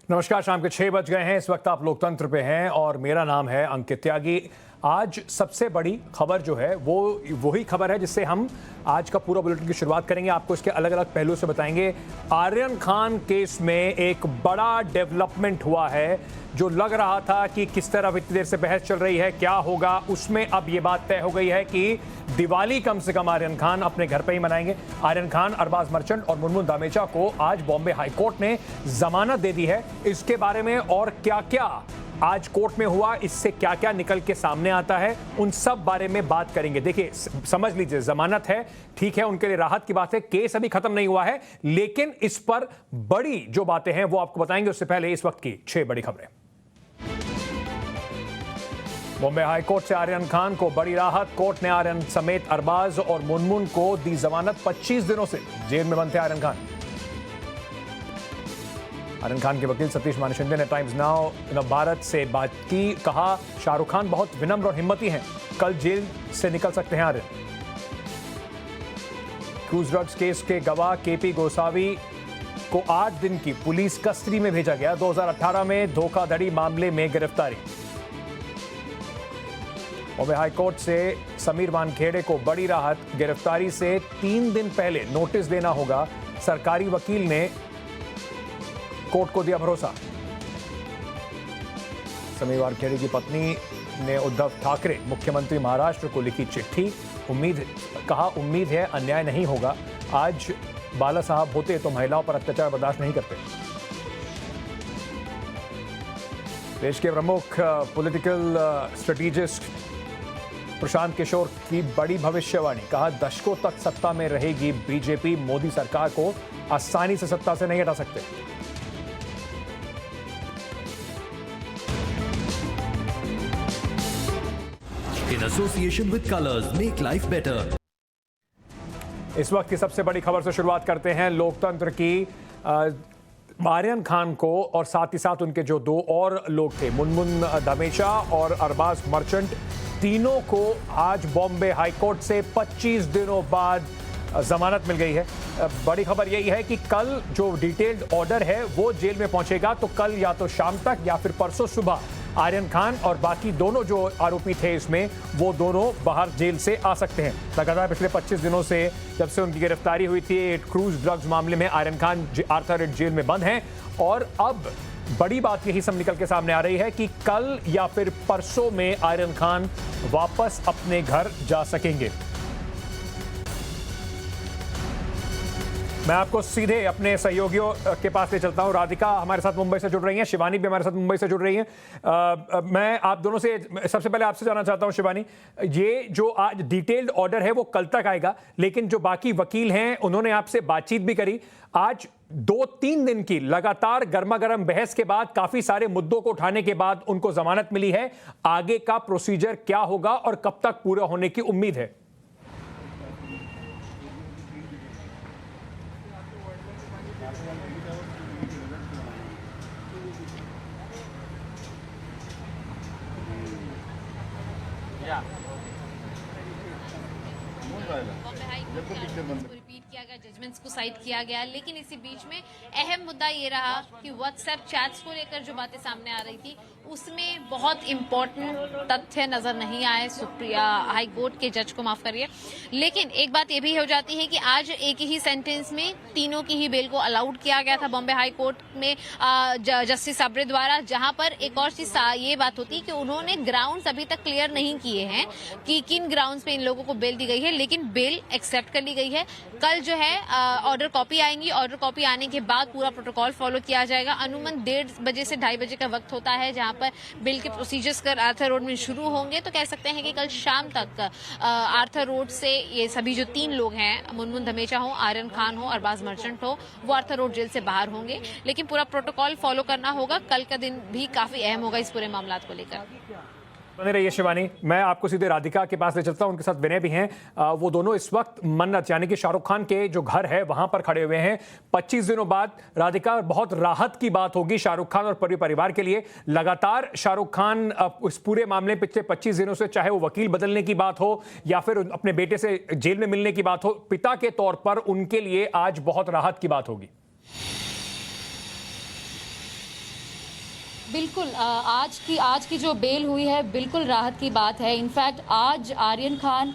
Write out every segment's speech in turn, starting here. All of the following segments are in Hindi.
नमस्कार, शाम के 6 बज गए हैं। इस वक्त आप लोकतंत्र पे हैं और मेरा नाम है अंकित त्यागी। आज सबसे बड़ी खबर जो है वो वही खबर है जिससे हम आज का पूरा बुलेटिन की शुरुआत करेंगे। आपको इसके अलग अलग पहलू से बताएंगे। आर्यन खान केस में एक बड़ा डेवलपमेंट हुआ है। जो लग रहा था कि किस तरह इतनी देर से बहस चल रही है, क्या होगा, उसमें अब ये बात तय हो गई है कि दिवाली कम से कम आर्यन खान अपने घर पे ही मनाएंगे। आर्यन खान, अरबाज मर्चेंट और मुनमुन दामेचा को आज बॉम्बे हाईकोर्ट ने जमानत दे दी है। इसके बारे में और क्या क्या आज कोर्ट में हुआ, इससे क्या क्या निकल के सामने आता है, उन सब बारे में बात करेंगे। देखिए, समझ लीजिए, जमानत है, ठीक है, उनके लिए राहत की बात है। केस अभी खत्म नहीं हुआ है, लेकिन इस पर बड़ी जो बातें हैं वो आपको बताएंगे। उससे पहले इस वक्त की 6 बड़ी खबरें। बॉम्बे हाईकोर्ट से आर्यन खान को बड़ी राहत। कोर्ट ने आर्यन समेत अरबाज और मुनमुन को दी जमानत। 25 दिनों से जेल में बंद थे आर्यन खान। आर्यन खान के वकील सतीश मानिशिंदे ने टाइम्स नाउ भारत से बात की। कहा, शाहरुख खान बहुत विनम्र और हिम्मती हैं, कल जेल से निकल सकते हैं आर्यन। क्रूज ड्रग्स केस के गवाह केपी गोसावी को 8 दिन की पुलिस कस्टडी में भेजा गया। 2018 में धोखाधड़ी मामले में गिरफ्तारी। बॉम्बे हाईकोर्ट से समीर वानखेड़े को बड़ी राहत। गिरफ्तारी से 3 दिन पहले नोटिस देना होगा। सरकारी वकील ने कोर्ट को दिया भरोसा। समीर वानखेड़े की पत्नी ने उद्धव ठाकरे, मुख्यमंत्री महाराष्ट्र को लिखी चिट्ठी। उम्मीद है अन्याय नहीं होगा। आज बाला साहब होते तो महिलाओं पर अत्याचार बर्दाश्त नहीं करते। देश के प्रमुख पॉलिटिकल स्ट्रेटेजिस्ट प्रशांत किशोर की बड़ी भविष्यवाणी। कहा, दशकों तक सत्ता में रहेगी बीजेपी, मोदी सरकार को आसानी से सत्ता से नहीं हटा सकते। In association with Colors, make life better. इस वक्त की सबसे बड़ी खबर से शुरुआत करते हैं लोकतंत्र की। आर्यन खान को और साथ ही साथ उनके जो 2 और लोग थे, मुनमुन दामेचा और अरबाज मर्चेंट, तीनों को आज बॉम्बे हाईकोर्ट से 25 दिनों बाद जमानत मिल गई है। बड़ी खबर यही है कि कल जो डिटेल्ड ऑर्डर है वो जेल में पहुंचेगा, तो कल या तो शाम तक या फिर परसों सुबह आर्यन खान और बाकी दोनों जो आरोपी थे इसमें, वो दोनों बाहर जेल से आ सकते हैं। लगातार पिछले 25 दिनों से जब से उनकी गिरफ्तारी हुई थी क्रूज ड्रग्स मामले में, Aryan Khan Arthur Road jail में बंद हैं। और अब बड़ी बात यही सब निकल के सामने आ रही है कि कल या फिर परसों में आर्यन खान वापस अपने घर जा सकेंगे। मैं आपको सीधे अपने सहयोगियों के पास ले चलता हूं। राधिका हमारे साथ मुंबई से जुड़ रही हैं, शिवानी भी हमारे साथ मुंबई से जुड़ रही हैं। मैं आप दोनों से सबसे पहले आपसे जानना चाहता हूं, शिवानी, ये जो आज डिटेल्ड ऑर्डर है वो कल तक आएगा, लेकिन जो बाकी वकील हैं उन्होंने आपसे बातचीत भी करी। आज 2-3 दिन की लगातार गर्मा गर्म बहस के बाद, काफी सारे मुद्दों को उठाने के बाद उनको जमानत मिली है। आगे का प्रोसीजर क्या होगा और कब तक पूरा होने की उम्मीद है? रिपीट किया गया, जजमेंट्स को साइड किया गया, लेकिन इसी बीच में अहम मुद्दा ये रहा कि व्हाट्सएप चैट्स को लेकर जो बातें सामने आ रही थी उसमें बहुत इंपॉर्टेंट तथ्य नजर नहीं आए हाई कोर्ट के जज को, माफ करिए। लेकिन एक बात ये भी हो जाती है कि आज एक ही सेंटेंस में तीनों की ही बेल को अलाउड किया गया था बॉम्बे हाई कोर्ट में जस्टिस साबरे द्वारा, जहां पर एक और चीज ये बात होती है कि उन्होंने ग्राउंड्स अभी तक क्लियर नहीं किए हैं कि किन ग्राउंड्स पे इन लोगों को बेल दी गई है, लेकिन बेल एक्सेप्ट कर ली गई है। कल जो है ऑर्डर कॉपी आएंगी, ऑर्डर कॉपी आने के बाद पूरा प्रोटोकॉल फॉलो किया जाएगा। अनुमान 1:30 बजे से 2:30 बजे का वक्त होता है जहां पर बिल के प्रोसीजर्स कर आर्थर रोड में शुरू होंगे। तो कह सकते हैं कि कल शाम तक आर्थर रोड से ये सभी जो 3 लोग हैं, मुनमुन धमेचा हो, आर्यन खान हो, अरबाज मर्चेंट हो, वो आर्थर रोड जेल से बाहर होंगे। लेकिन पूरा प्रोटोकॉल फॉलो करना होगा। कल का दिन भी काफी अहम होगा इस पूरे मामला को लेकर। बने रहिए शिवानी। मैं आपको सीधे राधिका के पास ले चलता हूं, उनके साथ विनय भी हैं। वो दोनों इस वक्त मन्नत यानी कि शाहरुख खान के जो घर है वहां पर खड़े हुए हैं। 25 दिनों बाद राधिका, बहुत राहत की बात होगी शाहरुख खान और पूरे परिवार के लिए। लगातार शाहरुख खान इस पूरे मामले पिछले 25 दिनों से, चाहे वो वकील बदलने की बात हो या फिर अपने बेटे से जेल में मिलने की बात हो, पिता के तौर पर उनके लिए आज बहुत राहत की बात होगी। बिल्कुल आज की जो बेल हुई है बिल्कुल राहत की बात है। इनफैक्ट आज आर्यन खान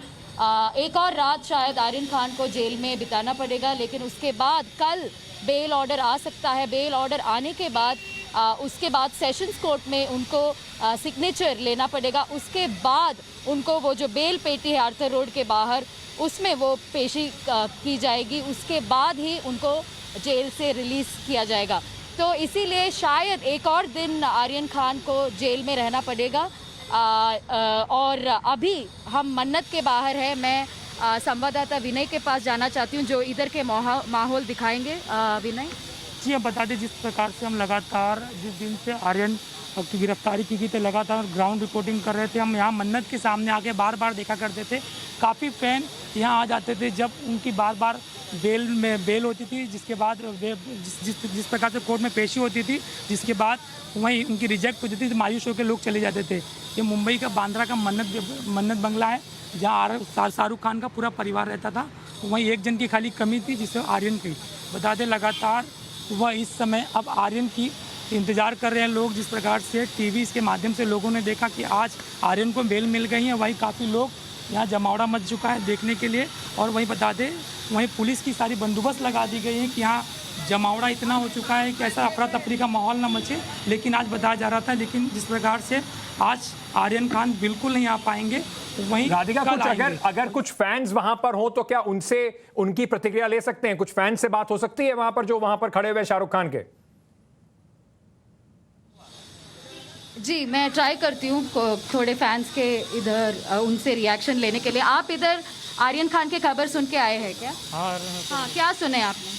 एक और रात शायद आर्यन खान को जेल में बिताना पड़ेगा, लेकिन उसके बाद कल बेल ऑर्डर आ सकता है। बेल ऑर्डर आने के बाद उसके बाद सेशंस कोर्ट में उनको सिग्नेचर लेना पड़ेगा। उसके बाद उनको वो जो बेल पेटी है आर्थर रोड के बाहर उसमें वो पेशी की जाएगी। उसके बाद ही उनको जेल से रिलीज़ किया जाएगा। तो इसीलिए शायद एक और दिन आर्यन खान को जेल में रहना पड़ेगा। और अभी हम मन्नत के बाहर है। मैं संवाददाता विनय के पास जाना चाहती हूँ जो इधर के माहौल दिखाएंगे। विनय जी, हम बता दें जिस प्रकार से हम लगातार जिस दिन से आर्यन की गिरफ्तारी की गई थी लगातार ग्राउंड रिपोर्टिंग कर रहे थे। हम यहाँ मन्नत के सामने आके बार बार देखा करते थे, काफ़ी फैन यहाँ आ जाते थे जब उनकी बार बार बेल होती थी, जिसके बाद जिस प्रकार से कोर्ट में पेशी होती थी, जिसके बाद वहीं उनकी रिजेक्ट होती थी, मायूस होकर लोग चले जाते थे। ये मुंबई का बांद्रा का मन्नत बंगला है जहाँ शाहरुख खान का पूरा परिवार रहता था। वहीं एक जन की खाली कमी थी जिसे आर्यन की। बता दें लगातार वह इस समय अब आर्यन की इंतज़ार कर रहे हैं लोग। जिस प्रकार से टीवी के माध्यम से लोगों ने देखा कि आज आर्यन को बेल मिल गई है, वहीं काफ़ी लोग यहाँ जमावड़ा मच चुका है देखने के लिए। और वहीं बता दें वहीं पुलिस की सारी बंदोबस्त लगा दी गई है कि यहाँ जमावड़ा इतना हो चुका है कि ऐसा अफरा तफरी का माहौल ना मचे। लेकिन आज बताया जा रहा था, लेकिन जिस प्रकार से आज आर्यन खान बिल्कुल नहीं आ पाएंगे। वहीं राधिका कुछ अगर कुछ फैंस वहां पर हो तो क्या उनसे उनकी प्रतिक्रिया ले सकते हैं? कुछ फैंस से बात हो सकती है वहां पर जो वहां पर खड़े हुए शाहरुख खान के? जी, मैं ट्राई करती हूँ थोड़े फैंस के इधर उनसे रिएक्शन लेने के लिए। आप इधर आर्यन खान की खबर सुन के आए हैं क्या? हाँ, क्या सुने आपने?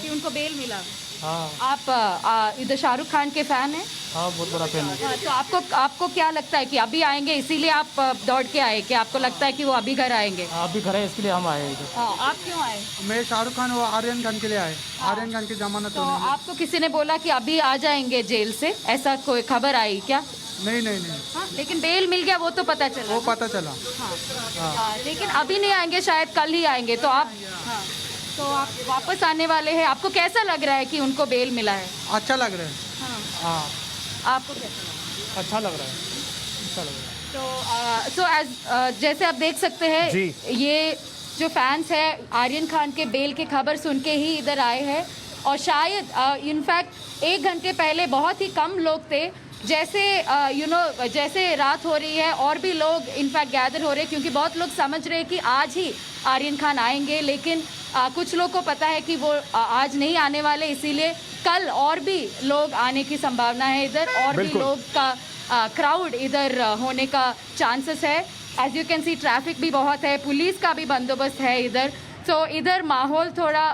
कि उनको बेल मिला। हाँ। आप इधर शाहरुख खान के फैन हैं? हाँ, बहुत बड़ा फैन है। हाँ, तो आपको क्या लगता है कि अभी आएंगे इसीलिए आप दौड़ के आए? कि आपको लगता है कि वो अभी घर आएंगे? अभी घर है, इसके लिए हम आए इधर। हाँ, आप क्यों आए? मैं शाहरुख खान और आर्यन खान के लिए आए। आर्यन खान की जमानत तो आपको किसी ने बोला कि अभी आ जाएंगे जेल से, ऐसा कोई खबर आई क्या? नहीं। हाँ, लेकिन बेल मिल गया वो तो पता चला। वो पता चला। हाँ, लेकिन अभी नहीं आएंगे, शायद कल ही आएंगे। तो आप तो आप वापस आने वाले हैं। आपको कैसा लग रहा है कि उनको बेल मिला है? अच्छा लग रहा है। हाँ, आपको कैसा अच्छा लग रहा है। तो जैसे आप देख सकते हैं ये जो फैंस है आर्यन खान के बेल की खबर सुन के ही इधर आए हैं। और शायद इनफैक्ट 1 घंटे पहले बहुत ही कम लोग थे। जैसे जैसे रात हो रही है और भी लोग इनफैक्ट गैदर हो रहे हैं, क्योंकि बहुत लोग समझ रहे हैं कि आज ही आर्यन खान आएंगे। लेकिन कुछ लोग को पता है कि वो आज नहीं आने वाले, इसीलिए कल और भी लोग आने की संभावना है इधर। और भी लोग का क्राउड इधर होने का चांसेस है। As you can see traffic भी बहुत है, पुलिस का भी बंदोबस्त है इधर। सो इधर माहौल थोड़ा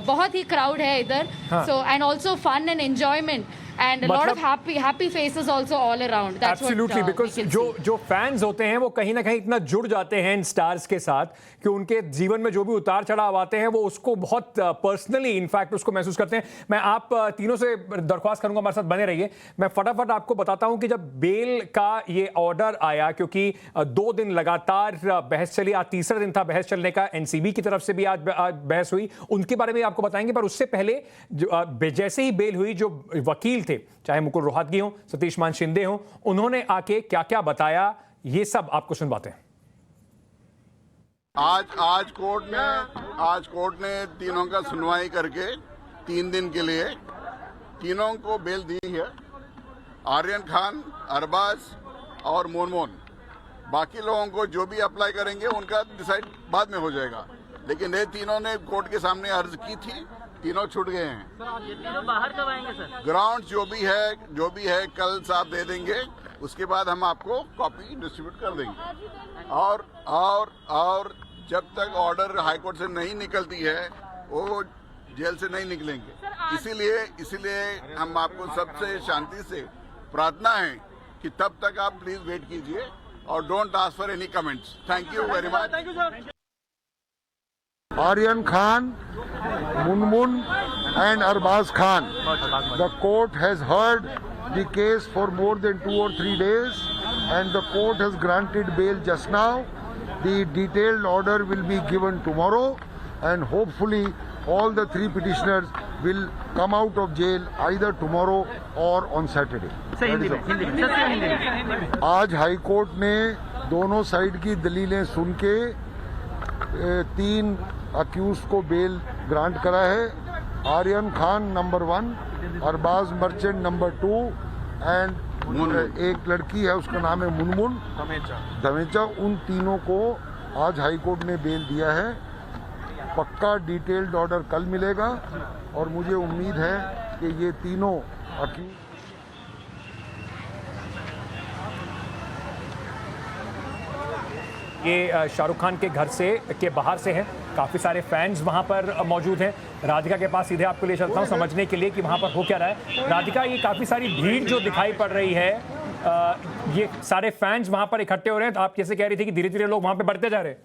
बहुत ही क्राउड है इधर। So and also fun and enjoyment and a lot of happy faces also all around. That's absolutely what, because जो फैंस होते हैं वो कहीं ना कहीं इतना जुड़ जाते हैं इन स्टार्स के साथ कि उनके जीवन में जो भी उतार चढ़ाव आते हैं वो उसको बहुत पर्सनली इनफैक्ट उसको महसूस करते हैं। मैं आप तीनों से दरख्वास्त करूंगा हमारे साथ बने रहिए। मैं फटाफट आपको बताता हूं कि जब बेल का ये ऑर्डर आया, क्योंकि 2 दिन लगातार बहस चली, आज तीसरा दिन था बहस चलने का। एनसीबी की तरफ से भी आज बहस हुई, उनके बारे में आपको बताएंगे। पर उससे पहले जैसे ही बेल हुई, जो वकील थे, चाहे मुकुल रोहतगी हो, सतीश मान शिंदे हो, उन्होंने आके क्या क्या बताया ये सब आपको सुनवाते हैं। आज कोर्ट ने तीनों का सुनवाई करके 3 दिन के लिए तीनों को बेल दी है। आर्यन खान, अरबाज और मोनमोन। बाकी लोगों को जो भी अप्लाई करेंगे उनका डिसाइड बाद में हो जाएगा। लेकिन ये तीनों ने कोर्ट के सामने अर्ज की थी, तीनों छूट गए हैं। सर ये तीनों बाहर कब आएंगे सर? ग्राउंड जो भी है कल साहब दे देंगे, उसके बाद हम आपको कॉपी डिस्ट्रीब्यूट कर देंगे। और जब तक ऑर्डर हाईकोर्ट से नहीं निकलती है वो जेल से नहीं निकलेंगे। इसीलिए हम आपको सबसे शांति से प्रार्थना है कि तब तक आप प्लीज वेट कीजिए और don't ask for any comments. Thank you very much. Aryan Khan, Munmun and Arbaz Khan. The court has heard the case for more than 2 or 3 days and the court has granted bail just now. The detailed order will be given tomorrow and hopefully all the 3 petitioners will come out of jail either tomorrow or on Saturday. आज हाई कोर्ट ने दोनों साइड की दलीलें सुन के 3 अक्यूज को बेल ग्रांट करा है। Aryan Khan number 1, Arbaaz Merchant number 2 and एक लड़की है उसका नाम है मुनमुन धमेचा। उन तीनों को आज हाई कोर्ट ने बेल दिया है। पक्का डिटेल्ड ऑर्डर कल मिलेगा और मुझे उम्मीद है कि ये तीनों अक्यूज ये शाहरुख खान के घर से के बाहर से है। काफ़ी सारे फैंस वहाँ पर मौजूद हैं। राधिका के पास सीधे आपको ले चलता हूँ समझने के लिए कि वहाँ पर हो क्या रहा है। राधिका, ये काफ़ी सारी भीड़ जो दिखाई पड़ रही है, ये सारे फैंस वहाँ पर इकट्ठे हो रहे हैं। तो आप कैसे कह रही थी कि धीरे धीरे लोग वहाँ पे बढ़ते जा रहे हैं?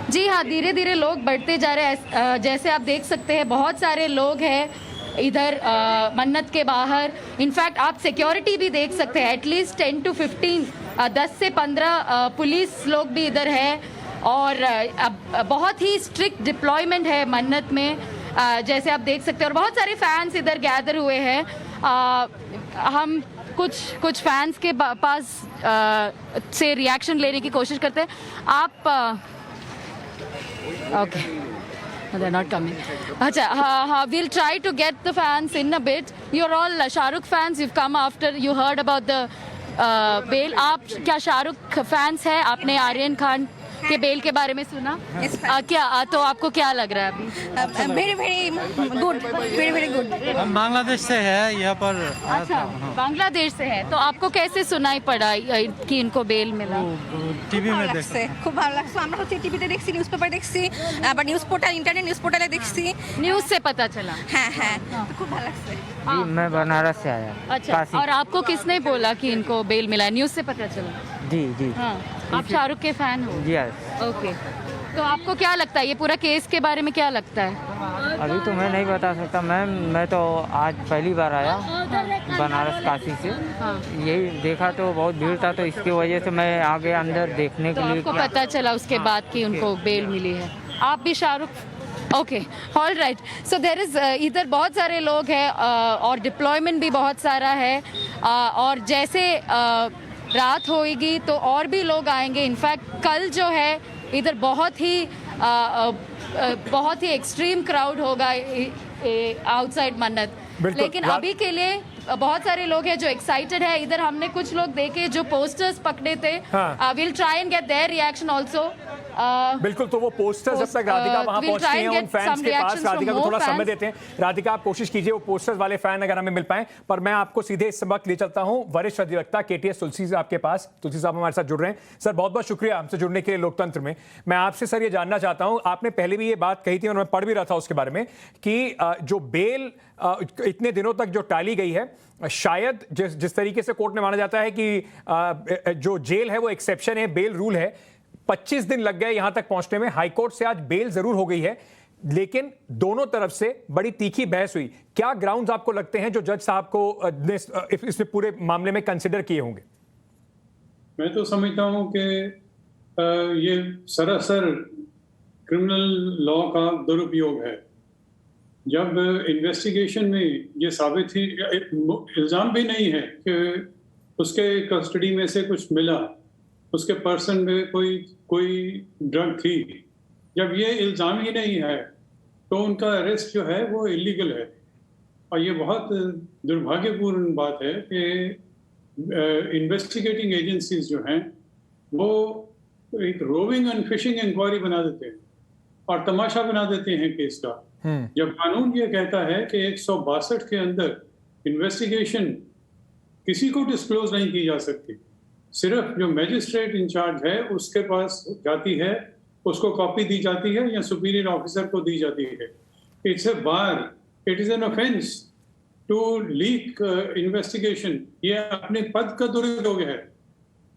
जी हाँ, धीरे धीरे लोग बढ़ते जा रहे हैं। जैसे आप देख सकते हैं बहुत सारे लोग हैं इधर मन्नत के बाहर। इनफैक्ट आप सिक्योरिटी भी देख सकते हैं, एटलीस्ट 10 to 15 10 से 15 पुलिस लोग भी इधर है। और बहुत ही स्ट्रिक्ट डिप्लॉयमेंट है मन्नत में, जैसे आप देख सकते हैं। और बहुत सारे फैंस इधर गैदर हुए हैं। हम कुछ फैंस के पास से रिएक्शन लेने की कोशिश करते हैं। आप ओके, they're not coming. अच्छा, हाँ, we'll try to get the fans in a bit. You're all Shahrukh fans. You've come after you heard about the bail. आप क्या शाहरुख फैंस हैं? आपने आर्यन खान के बेल के बारे में सुना? क्या तो आपको क्या लग रहा है अभी? Very very good, very very good. हम बांग्लादेश से है, यहाँ पर अच्छा, बांग्लादेश से है। तो आपको कैसे सुनाई पड़ा कि इनको बेल मिला? টিভি में লাগছে, খুব ভালো লাগছে। আমরা হচ্ছে টিভিতে দেখছি, নিউজ পেপার দেখছি, আবার নিউজ পোর্টাল, ইন্টারনেট নিউজ পোর্টালে দেখছি। न्यूज से पता चला? হ্যাঁ হ্যাঁ, তো খুব ভালো লাগছে। मैं बनारस से आया। अच्छा, और आपको किसने बोला कि इनको बेल मिला? न्यूज से पता चला? जी जी हाँ, आप शाहरुख के फैन हो? जी। ओके, तो आपको क्या लगता है ये पूरा केस के बारे में क्या लगता है? अभी तो मैं नहीं बता सकता मैम, मैं तो आज पहली बार आया बनारस काशी से। हाँ। यही देखा तो बहुत भीड़ था, तो इसकी वजह से मैं आगे अंदर देखने तो के लिए। आपको पता चला उसके बाद कि उनको बेल मिली है? आप भी Shahrukh? Okay, all right. So there is इधर बहुत सारे लोग हैं और डिप्लॉयमेंट भी बहुत सारा है। और जैसे रात होएगी तो और भी लोग आएंगे। इनफैक्ट कल जो है इधर बहुत ही एक्सट्रीम क्राउड होगा आउटसाइड मन्नत। लेकिन अभी के लिए बहुत सारे लोग हैं जो एक्साइटेड है। इधर हमने कुछ लोग देखे जो पोस्टर्स पकड़े थे। Will try and get their reaction also. बिल्कुल, तो वो पोस्टर्स जब तक राधिका वहां पहुंचती हैं उन फैंस के पास, राधिका को थोड़ा समय देते हैं। राधिका, आप कोशिश कीजिए वो पोस्टर्स वाले फैन अगर हमें मिल पाए। पर मैं आपको सीधे इस वक्त ले चलता हूं वरिष्ठ अधिवक्ता KTS तुलसी से आपके पास। तुलसी साहब हमारे साथ जुड़ रहे हैं। सर, बहुत बहुत शुक्रिया हमसे जुड़ने के लिए लोकतंत्र में। मैं आपसे सर ये जानना चाहता हूं, आपने पहले भी ये बात कही थी और मैं पढ़ भी रहा था उसके बारे में कि जो बेल इतने दिनों तक जो टाली गई है, शायद जिस तरीके से कोर्ट ने माना जाता है कि जो जेल है वो एक्सेप्शन है, बेल रूल है। 25 दिन लग गए यहां तक पहुंचने में। हाईकोर्ट से आज बेल जरूर हो गई है, लेकिन दोनों तरफ से बड़ी तीखी बहस हुई। क्या ग्राउंड्स आपको लगते हैं जो जज साहब को इसमें पूरे मामले में कंसिडर किए होंगे? मैं तो समझता हूं कि ये सरासर क्रिमिनल लॉ का दुरुपयोग है। जब इन्वेस्टिगेशन में ये साबित ही, इल्ज़ाम भी नहीं है कि उसके कस्टडी में से कुछ मिला, उसके पर्सन में कोई ड्रग थी, जब ये इल्ज़ाम ही नहीं है तो उनका अरेस्ट जो है वो इलीगल है। और ये बहुत दुर्भाग्यपूर्ण बात है कि इन्वेस्टिगेटिंग एजेंसीज जो हैं वो एक रोविंग एंड फिशिंग इंक्वायरी बना देते हैं और तमाशा बना देते हैं केस का। जब कानून ये कहता है कि 162 के अंदर इन्वेस्टिगेशन किसी को डिस्क्लोज नहीं की जा सकती, सिर्फ जो मैजिस्ट्रेट इंचार्ज है उसके पास जाती है, उसको कॉपी दी जाती है या सुपीरियर ऑफिसर को दी जाती है। It's a bar, it is an offence to leak investigation. ये अपने पद का दुरुपयोग है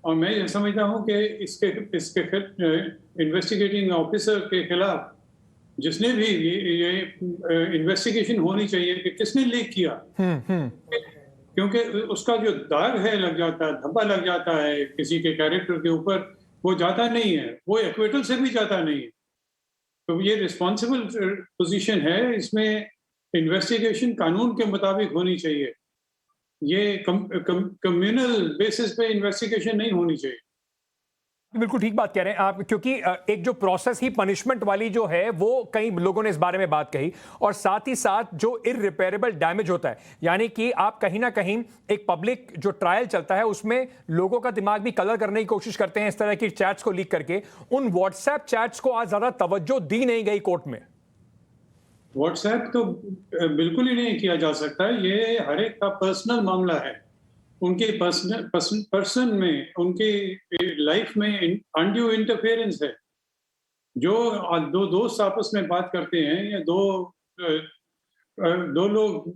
और मैं ये समझता हूँ कि इसके इन्वेस्टिगेटिंग ऑफिसर के खिलाफ जिसने भी ये इन्वेस्टिगेशन होनी चाहिए कि किसने लीक किया, क्योंकि उसका जो दाग है लग जाता है, धब्बा लग जाता है किसी के कैरेक्टर के ऊपर, वो जाता नहीं है, वो एक्विटल से भी जाता नहीं है। तो ये रिस्पॉन्सिबल पोजीशन है, इसमें इन्वेस्टिगेशन कानून के मुताबिक होनी चाहिए, ये कम्युनल बेसिस पे इन्वेस्टिगेशन नहीं होनी चाहिए। बिल्कुल ठीक बात कह रहे हैं आप, क्योंकि एक जो प्रोसेस ही पनिशमेंट वाली जो है वो कई लोगों ने इस बारे में बात कही, और साथ ही साथ जो इररिपेयरेबल डैमेज होता है, यानी कि आप कहीं ना कहीं एक पब्लिक जो ट्रायल चलता है उसमें लोगों का दिमाग भी कलर करने की कोशिश करते हैं इस तरह की चैट्स को लीक करके। उन व्हाट्सएप चैट्स को आज ज्यादा तवज्जो दी नहीं गई कोर्ट में। व्हाट्सएप तो बिल्कुल ही नहीं किया जा सकता, ये हर एक का पर्सनल मामला है, उनके पर्सन में, उनकी लाइफ में अनड्यू इंटरफेरेंस है। जो दो दोस्त आपस में बात करते हैं या दो लोग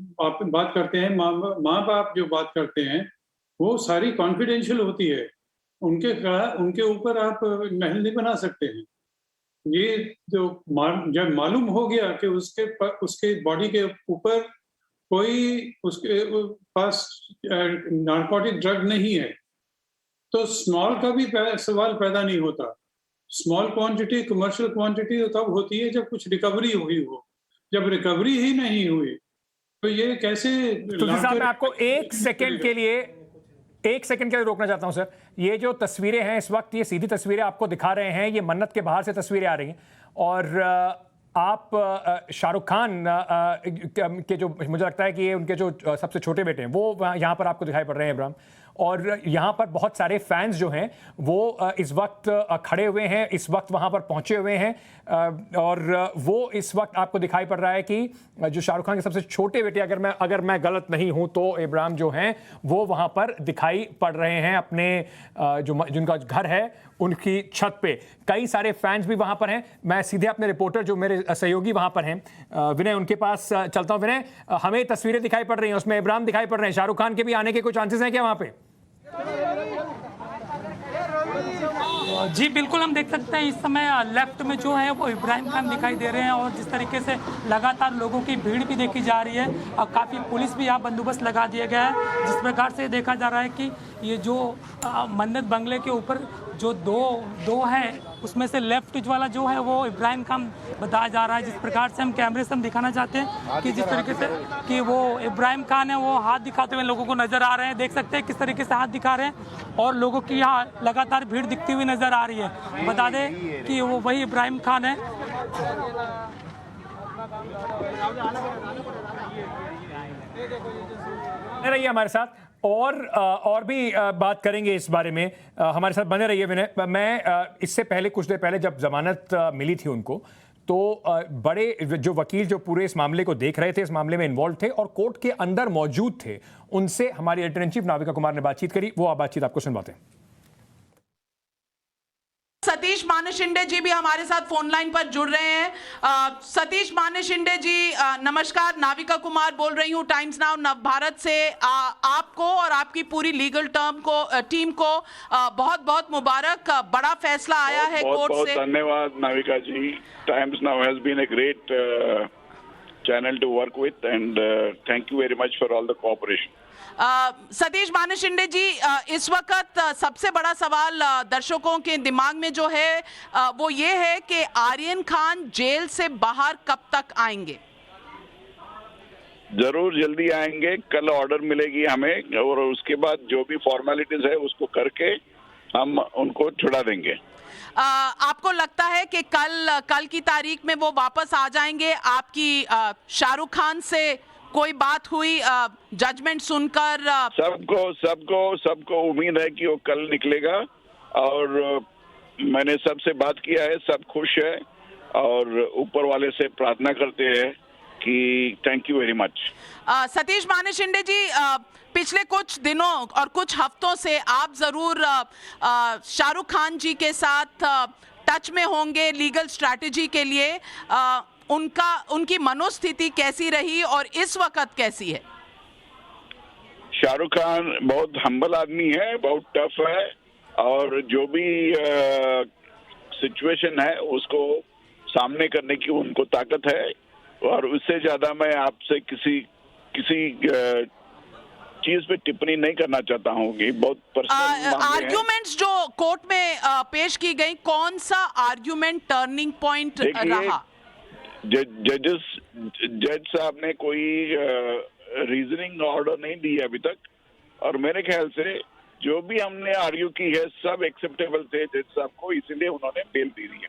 बात करते हैं, माँ बाप जो बात करते हैं, वो सारी कॉन्फिडेंशियल होती है, उनके ऊपर आप महल नहीं बना सकते हैं। ये जो जब मालूम हो गया कि उसके बॉडी के ऊपर कोई उसके पास नारकोटिक ड्रग नहीं है, तो स्मॉल का भी सवाल पैदा नहीं होता। स्मॉल क्वांटिटी, कमर्शियल क्वांटिटी तब होती है जब कुछ रिकवरी हुई हो, जब रिकवरी ही नहीं हुई तो ये कैसे। तुलसी साहब, मैं आपको एक सेकंड के लिए रोकना चाहता हूं सर। ये जो तस्वीरें हैं इस वक्त, ये सीधी तस्वीरें आपको दिखा रहे हैं, ये मन्नत के बाहर से तस्वीरें आ रही हैं, और आप शाहरुख खान के जो, मुझे लगता है कि ये उनके जो सबसे छोटे बेटे हैं वो यहाँ पर आपको दिखाई पड़ रहे हैं इब्राहिम, और यहाँ पर बहुत सारे फैंस जो हैं वो इस वक्त खड़े हुए हैं, इस वक्त वहाँ पर पहुँचे हुए हैं, और वो इस वक्त आपको दिखाई पड़ रहा है कि जो शाहरुख खान के सबसे छोटे बेटे, अगर मैं गलत नहीं हूँ तो इब्राहिम जो हैं वो वहाँ पर दिखाई पड़ रहे हैं अपने जिनका घर है उनकी छत पे। कई सारे फैंस भी वहाँ पर हैं। मैं सीधे अपने रिपोर्टर जो मेरे सहयोगी वहाँ पर हैं विनय, उनके पास चलता हूँ। विनय, हमें तस्वीरें दिखाई पड़ रही हैं, उसमें इब्राहिम दिखाई पड़ रहे हैं, शाहरुख खान के भी आने के कोई चांसेस हैं क्या वहाँ पे? जी बिल्कुल, हम देख सकते हैं इस समय लेफ्ट में जो है वो इब्राहिम खान दिखाई दे रहे हैं, और जिस तरीके से लगातार लोगों की भीड़ भी देखी जा रही है, और काफ़ी पुलिस भी यहाँ बंदोबस्त लगा दिया गया है। जिस प्रकार से देखा जा रहा है कि ये जो मन्नत बंगले के ऊपर जो दो है, उसमें से लेफ्ट वाला जो है वो इब्राहिम खान बताया जा रहा है। जिस प्रकार से हम कैमरे से हम दिखाना चाहते हैं कि जिस तरीके से कि वो इब्राहिम खान है, वो हाथ दिखाते हुए लोगों को नज़र आ रहे हैं। देख सकते हैं किस तरीके से हाथ दिखा रहे हैं, और लोगों की यहाँ लगातार भीड़ दिखती हुई नज़र आ रही है। बता दें कि वो वही इब्राहिम खान है। रहिए हमारे साथ, और भी बात करेंगे इस बारे में, हमारे साथ बने रहिए विनय। मैं इससे पहले, कुछ देर पहले जब जमानत मिली थी उनको, तो बड़े जो वकील जो पूरे इस मामले को देख रहे थे, इस मामले में इन्वॉल्व थे और कोर्ट के अंदर मौजूद थे, उनसे हमारी editor in chief Navika Kumar ने बातचीत करी। वो बातचीत आपको सुनवाते हैं। सतीश मानेशिंडे जी भी हमारे साथ फोन लाइन पर जुड़ रहे हैं। सतीश मानेशिंडे जी नमस्कार, नाविका कुमार बोल रही हूँ टाइम्स नाउ नव भारत से। आपको और आपकी पूरी लीगल टीम को बहुत बहुत मुबारक, बड़ा फैसला आया है कोर्ट से। बहुत धन्यवाद Navika ji. Times Now has been a great channel to work with, and thank you very much for all the cooperation. Satish Maneshinde ji, इस वक्त सबसे बड़ा सवाल दर्शकों के दिमाग में जो है वो ये है कि आर्यन खान जेल से बाहर कब तक आएंगे? जरूर जल्दी आएंगे, कल ऑर्डर मिलेगी हमें, और उसके बाद जो भी फॉर्मेलिटीज है उसको करके हम उनको छुड़ा देंगे। आपको लगता है कि कल की तारीख में वो वापस आ जाएंगे? आपकी शाहरुख खान से कोई बात हुई जजमेंट सुनकर? सबको उम्मीद है कि वो कल निकलेगा, और मैंने सबसे बात किया है, सब खुश है, और ऊपर वाले से प्रार्थना करते हैं कि thank you very much. Satish Maneshinde ji, पिछले कुछ दिनों और कुछ हफ्तों से आप जरूर शाहरुख खान जी के साथ टच में होंगे लीगल स्ट्रैटेजी के लिए। उनकी मनोस्थिति कैसी रही और इस वक्त कैसी है? शाहरुख खान बहुत हम्बल आदमी है, बहुत टफ है, और जो भी सिचुएशन है उसको सामने करने की उनको ताकत है, और उससे ज्यादा मैं आपसे किसी चीज पे टिप्पणी नहीं करना चाहता हूँ कि बहुत पर्सनल आर्ग्यूमेंट्स जो कोर्ट में पेश की गई, कौन सा आर्ग्यूमेंट टर्निंग पॉइंट रहा? जज साहब ने कोई रीजनिंग ऑर्डर नहीं दिया अभी तक, और मेरे ख्याल से जो भी हमने आर्ग्यू की है सब एक्सेप्टेबल थे जज साहब को, इसीलिए उन्होंने बेल दी है।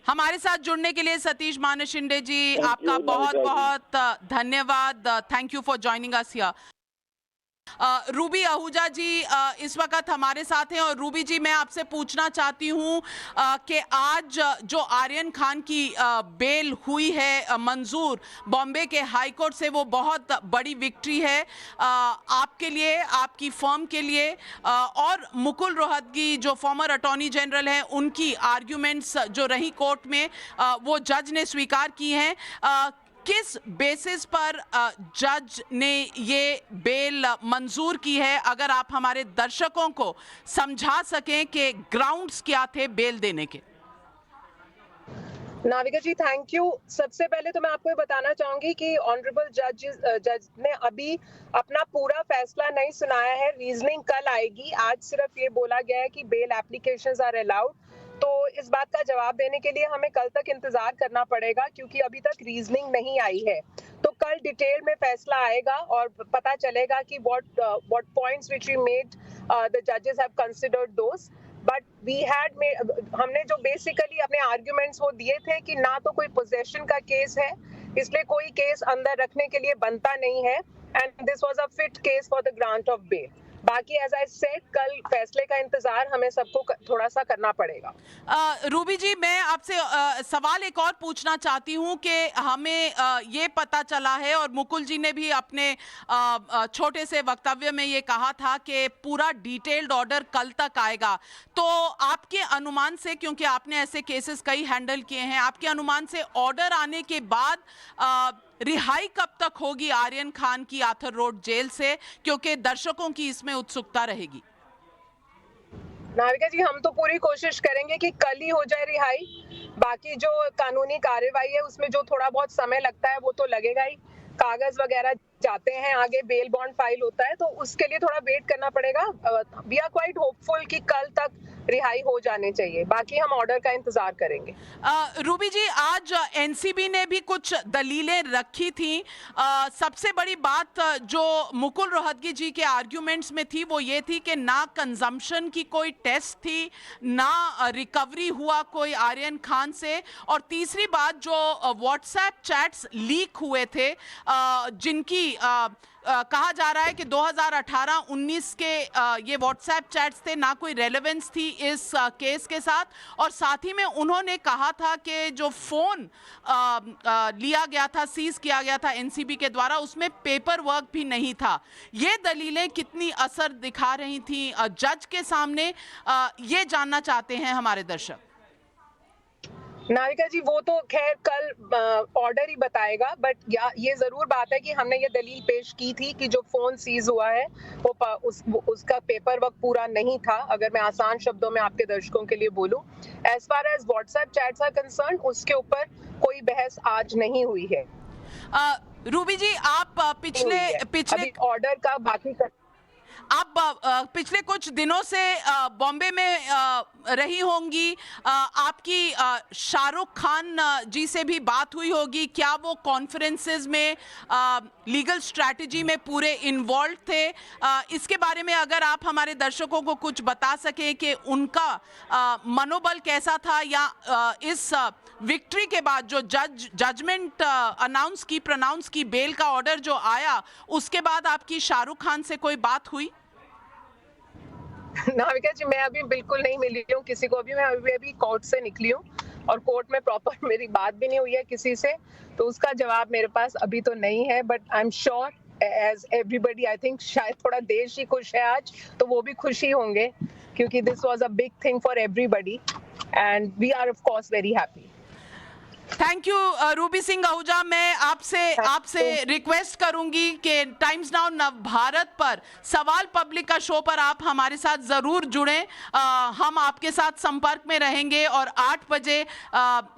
हमारे साथ जुड़ने के लिए सतीश मानेशिंडे जी, आपका बहुत बहुत धन्यवाद। Thank you for joining us here. Ruby Ahuja ji इस वक्त हमारे साथ हैं, और रूबी जी मैं आपसे पूछना चाहती हूं कि आज जो आर्यन खान की बेल हुई है मंजूर बॉम्बे के हाई कोर्ट से, वो बहुत बड़ी विक्ट्री है आपके लिए, आपकी फर्म के लिए, और मुकुल रोहतगी जो फॉर्मर अटॉर्नी जनरल हैं उनकी आर्ग्यूमेंट्स जो रही कोर्ट में वो जज ने स्वीकार की हैं। किस बेसिस पर जज ने ये बेल मंजूर की है, अगर आप हमारे दर्शकों को समझा सकें कि ग्राउंड्स क्या थे बेल देने के? नाविका जी थैंक यू। सबसे पहले तो मैं आपको ये बताना चाहूंगी कि ऑनरेबल जज ने अभी अपना पूरा फैसला नहीं सुनाया है, रीजनिंग कल आएगी। आज सिर्फ ये बोला गया है कि बेल एप्लीकेशंस आर अलाउड, तो इस बात का जवाब देने के लिए हमें कल तक इंतजार करना पड़ेगा क्योंकि अभी तक रीजनिंग नहीं आई है। तो कल डिटेल में फैसला आएगा और पता चलेगा कि what points which we made the judges have considered those, but we had made, हमने जो बेसिकली अपने आर्ग्यूमेंट्स वो दिए थे कि ना तो कोई पोजेशन का केस है, इसलिए कोई केस अंदर रखने के लिए बनता नहीं है, and this was a fit case for the grant of bail. बाकी एज आई सेड कल फैसले का इंतजार हमें सबको थोड़ा सा करना पड़ेगा। रूबी जी मैं आपसे सवाल एक और पूछना चाहती हूं कि हमें ये पता चला है, और मुकुल जी ने भी अपने छोटे से वक्तव्य में ये कहा था कि पूरा डिटेल्ड ऑर्डर कल तक आएगा, तो आपके अनुमान से, क्योंकि आपने ऐसे केसेस कई हैंडल किए हैं, आपके अनुमान से ऑर्डर आने के बाद रिहाई कब तक होगी आर्यन खान की आर्थर रोड जेल से, क्योंकि दर्शकों की इसमें उत्सुकता रहेगी? नाविका जी हम तो पूरी कोशिश करेंगे कि कल ही हो जाए रिहाई। बाकी जो कानूनी कार्यवाही है उसमें जो थोड़ा बहुत समय लगता है वो तो लगेगा ही, कागज वगैरह जाते हैं आगे, बेल बॉन्ड फाइल होता है, तो उसके लिए थोड़ा वेट करना पड़ेगा। वी आर क्वाइट होपफुल कि कल तक रिहाई हो जाने चाहिए, बाकी हम ऑर्डर का इंतजार करेंगे। रूबी जी आज एनसीबी ने भी कुछ दलीलें रखी थी। सबसे बड़ी बात जो मुकुल रोहतगी जी के आर्ग्यूमेंट्स में थी वो ये थी कि ना कंजम्पशन की कोई टेस्ट थी, ना रिकवरी हुआ कोई आर्यन खान से, और तीसरी बात जो व्हाट्सएप चैट्स लीक हुए थे जिनकी कहा जा रहा है कि 2018-19 के ये व्हाट्सएप चैट्स थे, ना कोई रेलेवेंस थी इस केस के साथ, और साथ ही में उन्होंने कहा था कि जो फोन लिया गया था, सीज किया गया था एनसीबी के द्वारा, उसमें पेपर वर्क भी नहीं था। ये दलीलें कितनी असर दिखा रही थी जज के सामने, ये जानना चाहते हैं हमारे दर्शक। नाविका जी वो तो खैर कल ऑर्डर ही बताएगा, बट ये जरूर बात है कि हमने ये दलील पेश की थी कि जो फोन सीज हुआ है वो उसका पेपर वर्क पूरा नहीं था, अगर मैं आसान शब्दों में आपके दर्शकों के लिए बोलूं। As far as WhatsApp chats are concerned, उसके ऊपर कोई बहस आज नहीं हुई है। रूबी जी आप पिछले ऑर्डर का बाकी आप पिछले कुछ दिनों से बॉम्बे में रही होंगी, आपकी शाहरुख खान जी से भी बात हुई होगी, क्या वो कॉन्फ्रेंसेस में लीगल स्ट्रैटेजी में पूरे इन्वॉल्व थे? इसके बारे में अगर आप हमारे दर्शकों को कुछ बता सकें कि उनका मनोबल कैसा था, या इस विक्ट्री के बाद जो जजमेंट प्रनाउंस की बेल का ऑर्डर जो आया उसके बाद आपकी शाहरुख खान से कोई बात हुई? नाविका जी मैं अभी बिल्कुल नहीं मिली हूँ किसी को, मैं अभी कोर्ट से निकली हूँ और कोर्ट में प्रॉपर मेरी बात भी नहीं हुई है किसी से, तो उसका जवाब मेरे पास अभी तो नहीं है। But I am sure as everybody, I think शायद थोड़ा देश ही खुश है आज, तो वो भी खुश ही होंगे क्योंकि this was a big thing for everybody and we are of course very happy. Thank you Ruby Singh Ahuja. मैं आपसे रिक्वेस्ट करूंगी कि टाइम्स नाउ नव भारत पर सवाल पब्लिक का शो पर आप हमारे साथ जरूर जुड़ें। हम आपके साथ संपर्क में रहेंगे और 8 बजे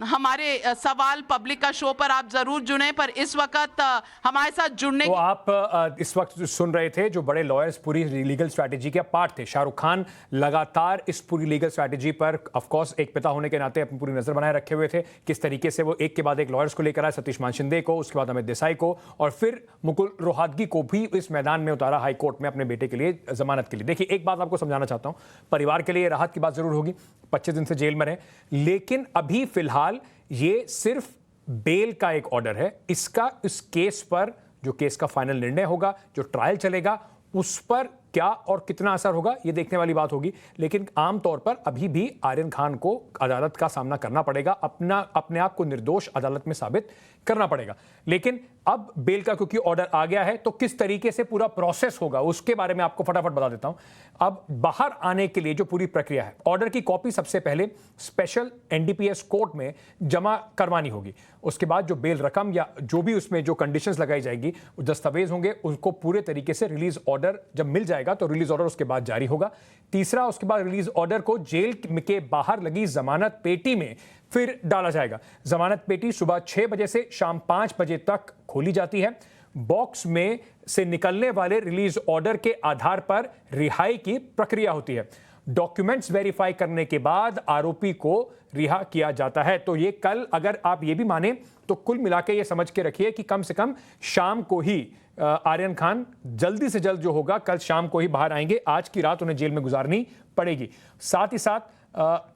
हमारे सवाल पब्लिक का शो पर आप जरूर जुड़ें। पर इस वक्त हमारे साथ जुड़ने तो आप इस वक्त सुन रहे थे जो बड़े लॉयर्स पूरी लीगल स्ट्रैटेजी के पार्ट थे। शाहरुख खान लगातार इस पूरी लीगल स्ट्रैटेजी पर ऑफ कोर्स एक पिता होने के नाते अपनी पूरी नजर बनाए रखे हुए थे। किस तरीके से वो एक के बाद एक लॉयर्स को लेकर आए, सतीश मान शिंदे को, उसके बाद अमित देसाई को, और फिर मुकुल रोहतगी को भी इस मैदान में उतारा हाई कोर्ट में अपने बेटे के लिए जमानत के लिए। देखिए, एक बात आपको समझाना चाहता हूं, परिवार के लिए राहत की बात जरूर होगी, 25 दिन से जेल में रहे, लेकिन अभी फिलहाल ये सिर्फ बेल का एक ऑर्डर है। इसका इस केस पर जो केस का फाइनल निर्णय होगा, जो ट्रायल चलेगा, उस पर क्या और कितना असर होगा ये देखने वाली बात होगी। लेकिन आमतौर पर अभी भी आर्यन खान को अदालत का सामना करना पड़ेगा, अपने आप को निर्दोष अदालत में साबित करना पड़ेगा। लेकिन अब बेल का क्योंकि ऑर्डर आ गया है तो किस तरीके से पूरा प्रोसेस होगा उसके बारे में आपको फटाफट बता देता हूं। अब बाहर आने के लिए जो पूरी प्रक्रिया है, ऑर्डर की कॉपी सबसे पहले स्पेशल एनडीपीएस कोर्ट में जमा करवानी होगी। उसके बाद जो बेल रकम या जो भी उसमें जो कंडीशंस लगाई जाएगी, दस्तावेज होंगे, उनको पूरे तरीके से रिलीज ऑर्डर जब मिल जाएगा तो रिलीज ऑर्डर उसके बाद जारी होगा। तीसरा, उसके बाद रिलीज ऑर्डर को जेल के बाहर लगी जमानत पेटी में फिर डाला जाएगा। जमानत पेटी सुबह 6 बजे से शाम 5 बजे तक खोली जाती है। बॉक्स में से निकलने वाले रिलीज ऑर्डर के आधार पर रिहाई की प्रक्रिया होती है। डॉक्यूमेंट्स वेरीफाई करने के बाद आरोपी को रिहा किया जाता है। तो ये कल, अगर आप ये भी माने तो कुल मिला के ये समझ के रखिए कि कम से कम शाम को ही आर्यन खान जल्दी से जल्द जो होगा कल शाम को ही बाहर आएंगे। आज की रात उन्हें जेल में गुजारनी पड़ेगी। साथ ही साथ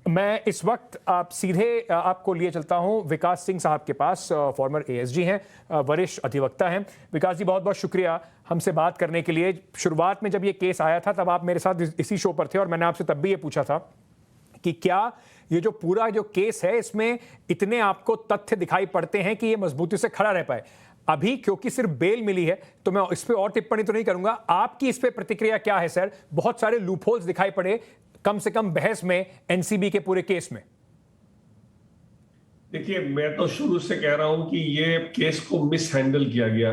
मैं इस वक्त सीधे आपको लिए चलता हूं विकास सिंह साहब के पास, फॉर्मर एएसजी हैं, वरिष्ठ अधिवक्ता हैं। विकास जी, बहुत बहुत शुक्रिया हमसे बात करने के लिए। शुरुआत में जब ये केस आया था तब आप मेरे साथ इसी शो पर थे और मैंने आपसे तब भी ये पूछा था कि क्या ये जो पूरा जो केस है इसमें इतने आपको तथ्य दिखाई पड़ते हैं कि ये मजबूती से खड़ा रह पाए। अभी क्योंकि सिर्फ बेल मिली है तो मैं इस पे और टिप्पणी तो नहीं करूंगा, आपकी इस पे प्रतिक्रिया क्या है सर? बहुत सारे लूपहोल्स दिखाई पड़े कम से कम बहस में, एनसीबी के पूरे केस में। देखिए, मैं तो शुरू से कह रहा हूं कि ये केस को मिस हैंडल किया गया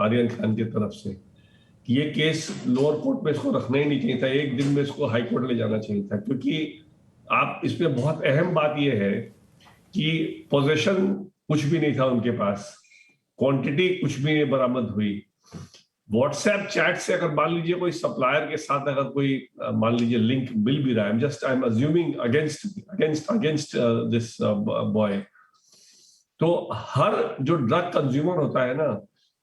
आर्यन खान की तरफ से। ये केस लोअर कोर्ट में इसको रखना ही नहीं चाहिए था, एक दिन में इसको हाई कोर्ट ले जाना चाहिए था। क्योंकि आप इसमें बहुत अहम बात यह है कि पोजेशन कुछ भी नहीं था उनके पास, क्वांटिटी कुछ भी नहीं बरामद हुई। व्हाट्सएप चैट से अगर मान लीजिए कोई सप्लायर के साथ अगर कोई मान लीजिए लिंक मिल भी रहा है, I am assuming against this boy, तो हर जो ड्रग कंज्यूमर होता है ना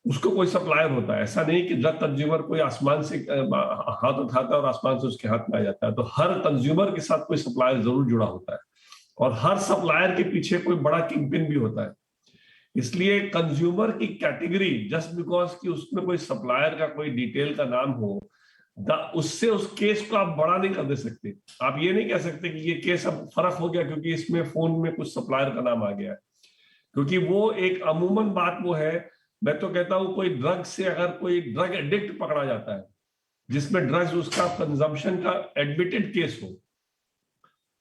उसको कोई सप्लायर होता है। ऐसा नहीं कि ड्रग कंज्यूमर कोई आसमान से हाथ उठाता है और आसमान से उसके हाथ में आ जाता है। तो हर कंज्यूमर के साथ कोई सप्लायर जरूर जुड़ा होता है और हर सप्लायर के पीछे कोई बड़ा किंगपिन भी होता है। इसलिए कंज्यूमर की कैटेगरी जस्ट बिकॉज कि उसमें कोई सप्लायर का कोई डिटेल का नाम हो, उससे उस केस को आप बड़ा नहीं कर दे सकते। आप ये नहीं कह सकते कि ये केस अब फर्क हो गया क्योंकि इसमें फोन में कुछ सप्लायर का नाम आ गया है, क्योंकि वो एक अमूमन बात वो है। मैं तो कहता हूं कोई ड्रग से अगर कोई ड्रग एडिक्ट पकड़ा जाता है जिसमें ड्रग्स उसका कंजम्पशन का एडमिटेड केस हो,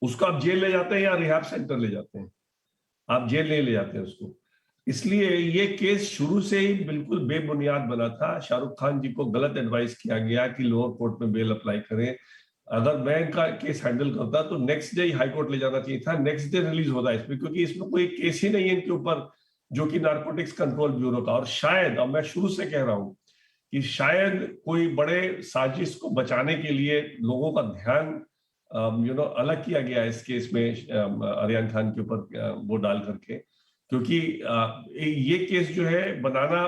उसको आप जेल ले जाते हैं या रिहैब सेंटर ले जाते हैं, आप जेल नहीं ले जाते हैं उसको। इसलिए ये केस शुरू से ही बिल्कुल बेबुनियाद बना था। शाहरुख खान जी को गलत एडवाइस किया गया कि लोअर कोर्ट में बेल अप्लाई करें। अगर मैं इनका केस हैंडल करता तो नेक्स्ट डे हाई कोर्ट ले जाना चाहिए था, नेक्स्ट डे रिलीज होता है इसमें, क्योंकि इसमें कोई केस ही नहीं है इनके ऊपर जो कि नारकोटिक्स कंट्रोल ब्यूरो का। और शायद, अब मैं शुरू से कह रहा हूं कि शायद कोई बड़े साजिश को बचाने के लिए लोगों का ध्यान अलग किया गया इस केस में आर्यन खान के ऊपर वो डाल करके, क्योंकि ये केस जो है बनाना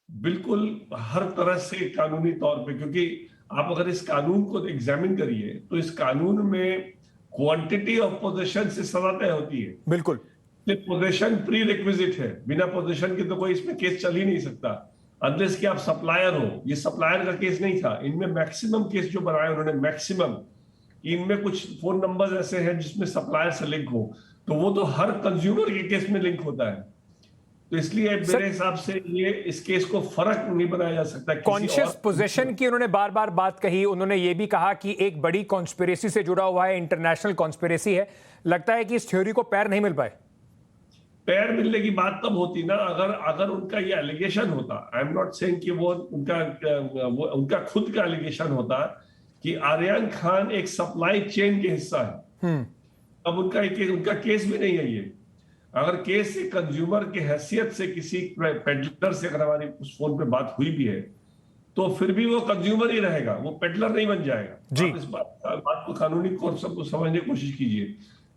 बिल्कुल हर तरह से कानूनी तौर पे, क्योंकि आप अगर इस कानून को एग्जामिन करिए तो इस कानून में क्वांटिटी ऑफ पोजेशन से सजा तय होती है। बिल्कुल, पोजेशन प्री रिक्विजिट है, बिना पोजेशन के तो कोई इसमें केस चल ही नहीं सकता अनलेस कि आप सप्लायर हो। ये सप्लायर का केस नहीं था, इनमें मैक्सिमम केस जो बनाया उन्होंने मैक्सिमम, इनमें कुछ फोन नंबर्स ऐसे हैं जिसमें सप्लायर से लिंक हो, तो वो तो हर कंज्यूमर के केस में लिंक होता है। तो इसलिए मेरे हिसाब से ये इस केस को फर्क नहीं बनाया जा सकता। कॉन्शियस पोजेशन की उन्होंने बार बार बात कही। उन्होंने ये भी कहा कि एक बड़ी कॉन्स्पिरेसी से जुड़ा हुआ है, इंटरनेशनल कॉन्स्पिरेसी है। लगता है कि इस थ्योरी को पैर नहीं मिल पाए। पैर मिलने की बात तब होती ना अगर उनका ये एलिगेशन होता। आई एम नॉट सेइंग कि वो उनका खुद का एलिगेशन होता कि आर्यन खान एक सप्लाई चेन के हिस्सा है। अब उनका केस भी नहीं है ये। अगर केस से कंज्यूमर की हैसियत से किसी पेडलर से अगर हमारी उस फोन पे बात हुई भी है तो फिर भी वो कंज्यूमर ही रहेगा, वो पेडलर नहीं बन जाएगा जी। आप इस बात को कानूनी कॉन्सेप्ट को समझने की कोशिश कीजिए।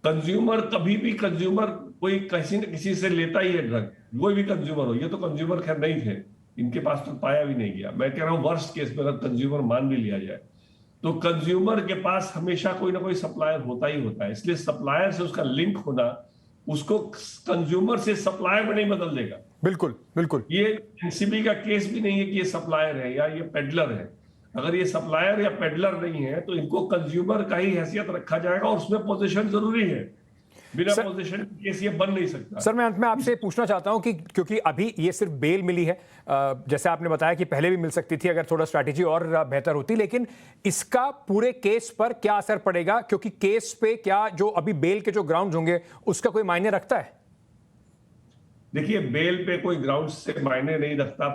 कंज्यूमर कभी भी कोई किसी न किसी से लेता ही है ड्रग, कोई भी कंज्यूमर हो। ये तो कंज्यूमर खैर नहीं थे, इनके पास तो पाया भी नहीं गया। मैं कह रहा हूँ वर्स्ट केस में अगर कंज्यूमर मान भी लिया जाए तो कंज्यूमर के पास हमेशा कोई ना कोई सप्लायर होता ही होता है। इसलिए सप्लायर से उसका लिंक होना उसको कंज्यूमर से सप्लायर में नहीं बदल देगा। बिल्कुल बिल्कुल। ये एनसीबी का केस भी नहीं है कि ये सप्लायर है या ये पेडलर है। अगर ये सप्लायर या पेडलर नहीं है तो इनको कंज्यूमर का ही हैसियत रखा जाएगा और उसमें पोजीशन जरूरी है। बिना पोजीशन केस ये बन नहीं सकता। सर मैं अंत में आपसे पूछना चाहता हूं कि क्योंकि अभी ये सिर्फ बेल मिली है, जैसे आपने बताया कि पहले भी मिल सकती थी अगर थोड़ा स्ट्रैटेजी और बेहतर होती, लेकिन इसका पूरे केस पर क्या असर पड़ेगा? क्योंकि केस पे क्या जो अभी बेल के जो ग्राउंड होंगे उसका कोई मायने रखता है? देखिए बेल पे कोई ग्राउंड से मायने नहीं रखता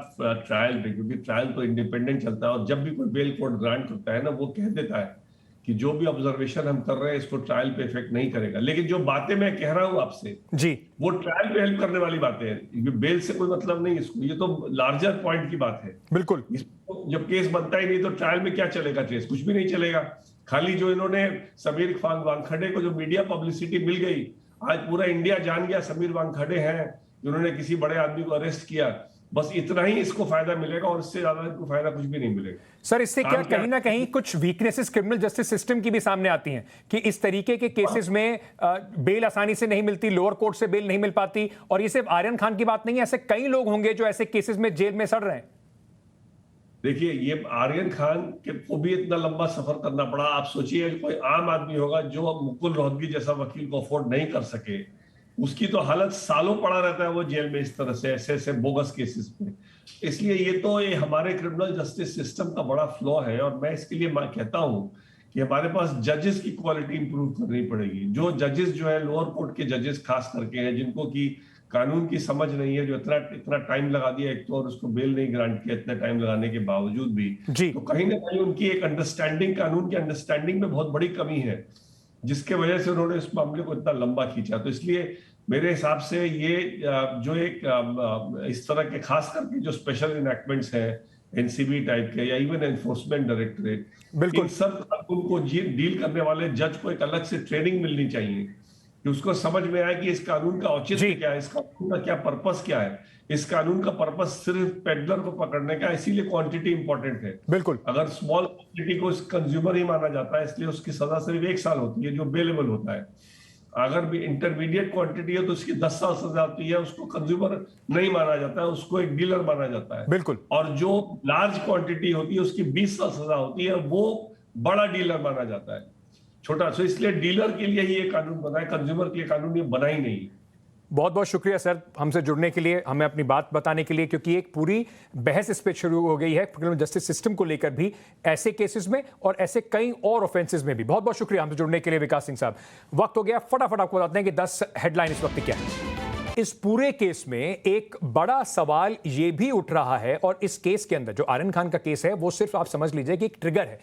ट्रायल पे, क्योंकि ट्रायल तो इंडिपेंडेंट चलता है और जब भी कोई बेल कोर्ट ग्रांट करता है ना वो कह देता है कि जो भी ऑब्जर्वेशन हम कर रहे हैं इसको ट्रायल पे इफेक्ट नहीं करेगा। लेकिन जो बातें मैं कह रहा हूं आपसे जी वो ट्रायल पे हेल्प करने वाली बातें हैं। बेल से कोई मतलब नहीं इसको, ये तो लार्जर पॉइंट की बात है। बिल्कुल। जब केस बनता ही नहीं तो ट्रायल में क्या चलेगा? केस कुछ भी नहीं चलेगा। खाली जो इन्होंने समीर वानखेड़े को जो मीडिया पब्लिसिटी मिल गई, आज पूरा इंडिया जान गया समीर वानखेड़े हैं जिन्होंने किसी बड़े आदमी को अरेस्ट किया, बस इतना ही इसको फायदा मिलेगा और इससे ज्यादा इसको फायदा कुछ भी नहीं मिलेगा। सर इससे क्या कहीं ना कहीं कुछ वीकनेसेस क्रिमिनल जस्टिस सिस्टम की भी सामने आती हैं कि इस तरीके के केसेस में बेल आसानी से नहीं मिलती, लोअर कोर्ट से बेल नहीं मिल पाती, और ये सिर्फ आर्यन खान की बात नहीं है, ऐसे कई लोग होंगे जो ऐसे केसेस में जेल में सड़ रहे हैं। देखिए ये आर्यन खान को भी इतना लंबा सफर करना पड़ा। आप सोचिए कोई आम आदमी होगा जो मुकुल रोहतगी जैसा वकील को अफोर्ड नहीं कर सके, उसकी तो हालत सालों पड़ा रहता है वो जेल में इस तरह से ऐसे बोगस केसेस में। इसलिए ये हमारे क्रिमिनल जस्टिस सिस्टम का बड़ा फ्लॉ है और मैं इसके लिए कहता हूं कि हमारे पास जजेस की क्वालिटी इंप्रूव करनी पड़ेगी। जो जजेस जो है लोअर कोर्ट के जजेस खास करके हैं जिनको की कानून की समझ नहीं है, जो इतना टाइम लगा दिया एक तो, और उसको बेल नहीं ग्रांट किया इतने टाइम लगाने के बावजूद भी, तो कहीं ना कहीं उनकी एक अंडरस्टैंडिंग, कानून की अंडरस्टैंडिंग में बहुत बड़ी कमी है जिसके वजह से उन्होंने इस मामले को इतना लंबा खींचा। तो इसलिए मेरे हिसाब से ये जो एक इस तरह के खास करके जो स्पेशल इनैक्टमेंट्स हैं एनसीबी टाइप के या इवन एनफोर्समेंट डायरेक्टरेट, इन सब कानून को डील करने वाले जज को एक अलग से ट्रेनिंग मिलनी चाहिए कि उसको समझ में आए कि इस कानून का औचित्य क्या है, इस कानून का क्या पर्पस क्या है। इस कानून का पर्पस सिर्फ पेडलर को पकड़ने का, इसीलिए क्वांटिटी इंपॉर्टेंट है। बिल्कुल। अगर स्मॉल क्वांटिटी को कंज्यूमर ही माना जाता है इसलिए उसकी सजा सिर्फ 1 साल होती है जो बेलेबल होता है। अगर भी इंटरमीडिएट क्वांटिटी है तो उसकी 10 साल सजा होती है, उसको कंज्यूमर नहीं माना जाता है, उसको एक डीलर माना जाता है। बिल्कुल। और जो लार्ज क्वांटिटी होती है उसकी 20 साल सजा होती है, वो बड़ा डीलर माना जाता है, छोटा। सो इसलिए डीलर के लिए ही ये कानून बना है, कंज्यूमर के लिए कानून ये बना ही नहीं। बहुत बहुत शुक्रिया सर हमसे जुड़ने के लिए, हमें अपनी बात बताने के लिए, क्योंकि एक पूरी बहस इस पे शुरू हो गई है क्रिमिनल जस्टिस सिस्टम को लेकर भी, ऐसे केसेस में और ऐसे कई और ऑफेंसेस में भी। बहुत बहुत शुक्रिया हमसे जुड़ने के लिए विकास सिंह साहब। वक्त हो गया, फटाफट आपको बताते हैं कि 10 हेडलाइन इस वक्त क्या है। इस पूरे केस में एक बड़ा सवाल ये भी उठ रहा है, और इस केस के अंदर जो आर्यन खान का केस है वो सिर्फ आप समझ लीजिए कि एक ट्रिगर है।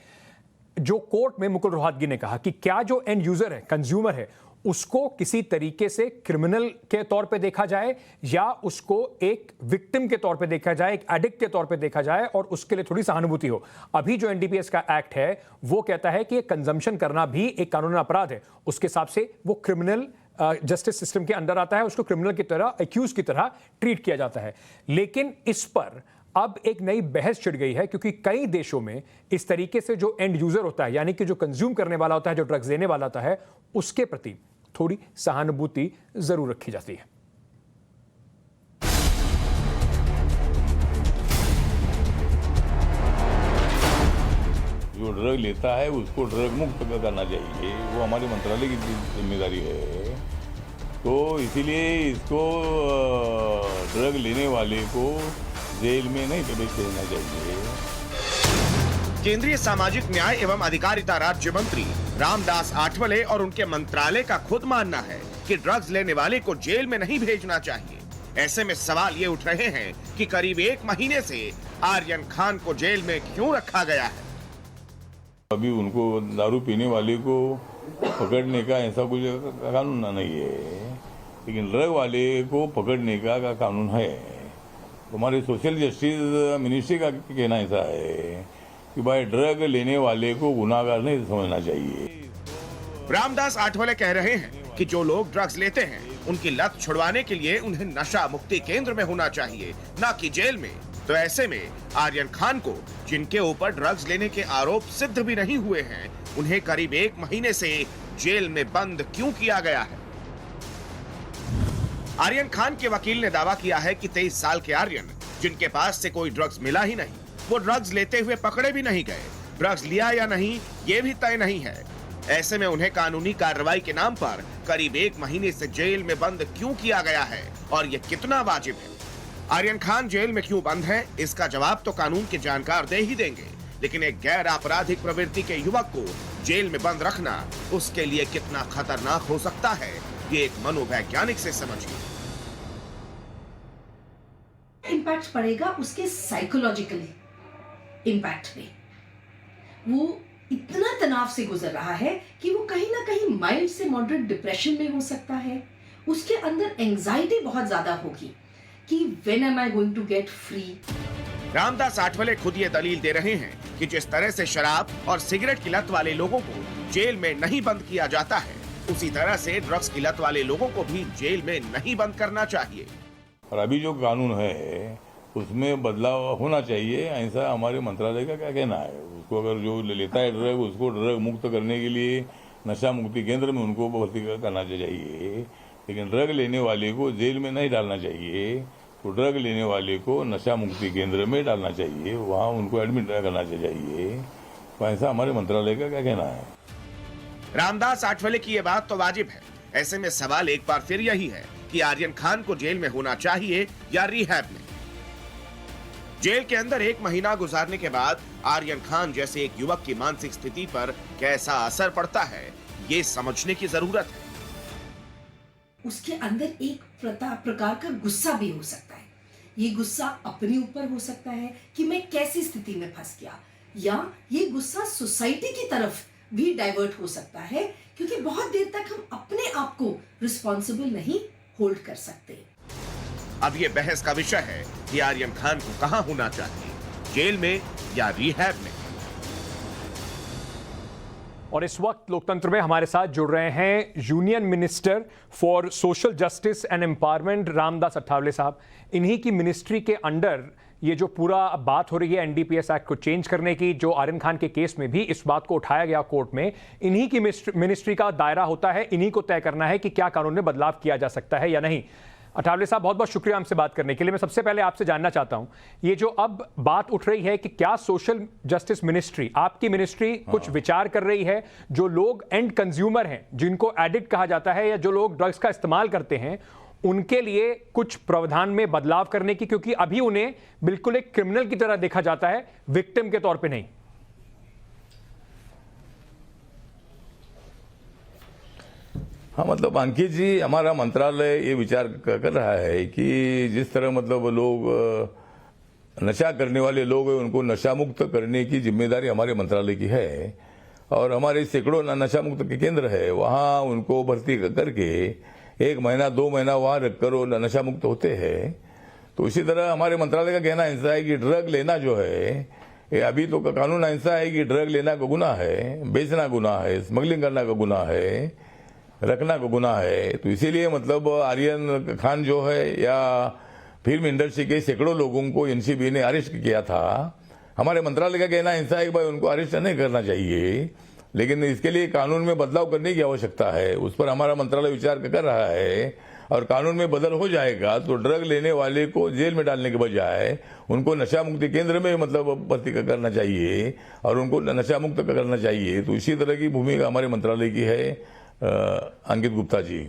जो कोर्ट में मुकुल रोहतगी ने कहा कि क्या जो एंड यूजर है, कंज्यूमर है, उसको किसी तरीके से क्रिमिनल के तौर पे देखा जाए या उसको एक विक्टिम के तौर पे देखा जाए, एक एडिक्ट के तौर पे देखा जाए और उसके लिए थोड़ी सहानुभूति हो। अभी जो एनडीपीएस का एक्ट है वो कहता है कि कंजम्पशन करना भी एक कानूनी अपराध है, उसके हिसाब से वो क्रिमिनल जस्टिस सिस्टम के अंदर आता है, उसको क्रिमिनल की तरह, एक्यूज की तरह ट्रीट किया जाता है। लेकिन इस पर अब एक नई बहस छिड़ गई है, क्योंकि कई देशों में इस तरीके से जो एंड यूजर होता है, यानी कि जो कंज्यूम करने वाला होता है, जो ड्रग्स देने वाला होता है, उसके प्रति थोड़ी सहानुभूति जरूर रखी जाती है। जो ड्रग लेता है उसको ड्रग मुक्त करना चाहिए, वो हमारे मंत्रालय की जिम्मेदारी है। तो इसीलिए इसको ड्रग लेने वाले को जेल में नहीं प्रवेश देना चाहिए। केंद्रीय सामाजिक न्याय एवं अधिकारिता राज्य मंत्री रामदास आठवले और उनके मंत्रालय का खुद मानना है कि ड्रग्स लेने वाले को जेल में नहीं भेजना चाहिए। ऐसे में सवाल ये उठ रहे हैं कि करीब 1 महीने से आर्यन खान को जेल में क्यों रखा गया है। अभी उनको दारू पीने वाले को पकड़ने का ऐसा कुछ कानून नहीं है, लेकिन ड्रग वाले को पकड़ने का कानून है। हमारे सोशल जस्टिस मिनिस्ट्री का कहना ऐसा है कि भाई ड्रग लेने वाले को गुनाहगार नहीं समझना चाहिए। रामदास आठवले कह रहे हैं कि जो लोग ड्रग्स लेते हैं उनकी लत छुड़वाने के लिए उन्हें नशा मुक्ति केंद्र में होना चाहिए, न कि जेल में। तो ऐसे में आर्यन खान को, जिनके ऊपर ड्रग्स लेने के आरोप सिद्ध भी नहीं हुए हैं, उन्हें करीब 1 महीने से जेल में बंद क्यों किया गया है। आर्यन खान के वकील ने दावा किया है कि 23 साल के आर्यन, जिनके पास से कोई ड्रग्स मिला ही नहीं, वो ड्रग्स लेते हुए पकड़े भी नहीं गए। ड्रग्स लिया या नहीं ये भी तय नहीं है। ऐसे में उन्हें कानूनी कार्रवाई के नाम पर करीब 1 महीने से जेल में बंद क्यों किया गया है और ये कितना वाजिब है। आर्यन खान जेल में क्यों बंद है, इसका जवाब तो कानून के जानकार दे ही देंगे, लेकिन एक गैर आपराधिक प्रवृत्ति के युवक को जेल में बंद रखना उसके लिए कितना खतरनाक हो सकता है, ये एक मनोवैज्ञानिक से समझिए। इम्पैक्ट पड़ेगा उसके साइकोलॉजिकली इम्पैक्ट पे। वो इतना तनाव से गुजर रहा है कि वो कहीं ना कहीं माइल्ड से मॉडरेट डिप्रेशन में हो सकता है। उसके अंदर एंजाइटी बहुत ज्यादा होगी कि when am I going to get free. Ramdas Athawale खुद ये दलील दे रहे हैं कि जिस तरह से शराब और सिगरेट की लत वाले लोगों को जेल में नहीं बंद किया जाता है, उसी तरह से ड्रग्स की लत वाले लोगों को भी जेल में नहीं बंद करना चाहिए। और अभी जो कानून है उसमें बदलाव होना चाहिए, ऐसा हमारे मंत्रालय का क्या कहना है। उसको अगर जो लेता है ड्रग, उसको ड्रग मुक्त करने के लिए नशा मुक्ति केंद्र में उनको भर्ती करना चाहिए, लेकिन ड्रग लेने वाले को जेल में नहीं डालना चाहिए। तो ड्रग लेने वाले को नशा मुक्ति केंद्र में डालना चाहिए, वहाँ उनको एडमिट करना चाहिए। तो ऐसा हमारे मंत्रालय का क्या कहना है। रामदास आठवले की ये बात तो वाजिब है। ऐसे में सवाल एक बार फिर यही है कि आर्यन खान को जेल में होना चाहिए या रिहैब में। जेल के अंदर 1 महीना गुजारने के बाद आर्यन खान जैसे एक युवक की मानसिक स्थिति पर कैसा असर पड़ता है, ये समझने की जरूरत है। उसके अंदर एक प्रकार का गुस्सा भी हो सकता है। ये गुस्सा अपने ऊपर हो सकता है कि मैं कैसी स्थिति में फंस गया, या ये गुस्सा सोसाइटी की तरफ भी डाइवर्ट हो सकता है, क्योंकि बहुत देर तक हम अपने आप को रिस्पॉन्सिबल नहीं होल्ड कर सकते। अब ये बहस का विषय है कि आर्यन खान को कहां होना चाहिए, जेल में या रिहैब में। और इस वक्त लोकतंत्र में हमारे साथ जुड़ रहे हैं union minister for social justice and empowerment Ramdas Athawale साहब। इन्हीं की मिनिस्ट्री के अंडर ये जो पूरा बात हो रही है एनडीपीएस एक्ट को चेंज करने की, जो आर्यन खान के केस में भी इस बात को उठाया गया कोर्ट में, इन्हीं की मिनिस्ट्री का दायरा होता है। इन्हीं को तय करना है कि क्या कानून में बदलाव किया जा सकता है या नहीं। अठावले साहब, बहुत बहुत शुक्रिया हमसे बात करने के लिए। मैं सबसे पहले आपसे जानना चाहता हूं, ये जो अब बात उठ रही है कि क्या सोशल जस्टिस मिनिस्ट्री, आपकी मिनिस्ट्री कुछ विचार कर रही है, जो लोग एंड कंज्यूमर हैं, जिनको एडिक्ट कहा जाता है, या जो लोग ड्रग्स का इस्तेमाल करते हैं, उनके लिए कुछ प्रावधान में बदलाव करने की, क्योंकि अभी उन्हें बिल्कुल एक क्रिमिनल की तरह देखा जाता है, विक्टिम के तौर पे नहीं। हाँ, मतलब अंकित जी, हमारा मंत्रालय ये विचार कर रहा है कि जिस तरह मतलब लोग नशा करने वाले लोग हैं, उनको नशा मुक्त करने की जिम्मेदारी हमारे मंत्रालय की है। और हमारे सैकड़ों नशा मुक्त के केंद्र है, वहाँ उनको भर्ती करके 1 महीना 2 महीना वहाँ रखकर वो नशा मुक्त होते हैं। तो इसी तरह हमारे मंत्रालय का कहना ऐसा है कि ड्रग लेना जो है, ये अभी तो कानून ऐसा है कि ड्रग लेना का गुनाह है, बेचना गुनाह है, स्मगलिंग करना का गुनाह है, रखना का गुनाह है। तो इसीलिए मतलब आर्यन खान जो है या फिल्म इंडस्ट्री के सैकड़ों लोगों को एनसीबी ने अरेस्ट किया था। हमारे मंत्रालय का कहना ऐसा है कि भाई उनको अरेस्ट नहीं करना चाहिए, लेकिन इसके लिए कानून में बदलाव करने की आवश्यकता है। उस पर हमारा मंत्रालय विचार कर रहा है, और कानून में बदल हो जाएगा तो ड्रग लेने वाले को जेल में डालने के बजाय उनको नशा मुक्ति केंद्र में मतलब भर्ती करना चाहिए और उनको नशा मुक्त करना चाहिए। तो इसी तरह की भूमिका हमारे मंत्रालय की है। अंकित गुप्ता जी,